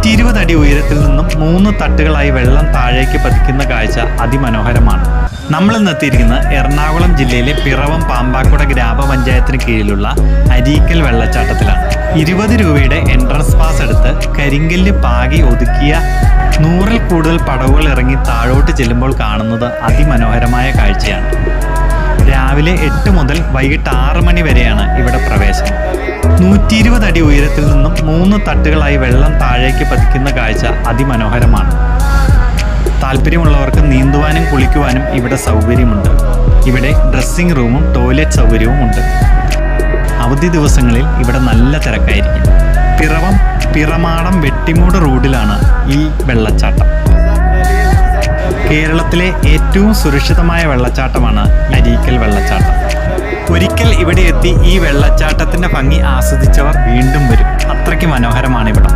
120 അടി ഉയരത്തിൽ നിന്നും 3 തട്ടുകളായി വെള്ളം താഴേക്ക് പതിക്കുന്ന കാഴ്ച അതിമനോഹരമാണ്. നമ്മൾ ഇന്നെത്തിയിരിക്കുന്നത് എറണാകുളം ജില്ലയിലെ പിറവം പാമ്പാക്കുട ഗ്രാമപഞ്ചായത്തിന് കീഴിലുള്ള അരീക്കൽ വെള്ളച്ചാട്ടത്തിലാണ്. 20 രൂപയുടെ എൻട്രൻസ് പാസ് എടുത്ത് കരിങ്കല്ല് പാകി ഒതുക്കിയ 100-ൽ കൂടുതൽ പടവുകൾ ഇറങ്ങി താഴോട്ട് ചെല്ലുമ്പോൾ കാണുന്നത് അതിമനോഹരമായ കാഴ്ചയാണ്. രാവിലെ 8 മുതൽ വൈകിട്ട് 6 മണി വരെയാണ് ഇവിടെ പ്രവേശനം. 120 അടി ഉയരത്തിൽ നിന്നും 3 തട്ടുകളായി വെള്ളം താഴേക്ക് പതിക്കുന്ന കാഴ്ച അതിമനോഹരമാണ്. താല്പര്യമുള്ളവർക്ക് നീന്തുവാനും കുളിക്കുവാനും ഇവിടെ സൗകര്യമുണ്ട്. ഇവിടെ ഡ്രസ്സിംഗ് റൂമും ടോയ്ലറ്റ് സൗകര്യവും ഉണ്ട്. അവധി ദിവസങ്ങളിൽ ഇവിടെ നല്ല തിരക്കായിരിക്കും. പിറമാടം വെട്ടിമൂട് റോഡിലാണ് ഈ വെള്ളച്ചാട്ടം. കേരളത്തിലെ ഏറ്റവും സുരക്ഷിതമായ വെള്ളച്ചാട്ടമാണ് അരീക്കൽ വെള്ളച്ചാട്ടം. ഒരിക്കൽ ഇവിടെ എത്തി ഈ വെള്ളച്ചാട്ടത്തിന്റെ ഭംഗി ആസ്വദിച്ചവർ വീണ്ടും വരും. അത്രയ്ക്ക് മനോഹരമാണ് ഇവിടം.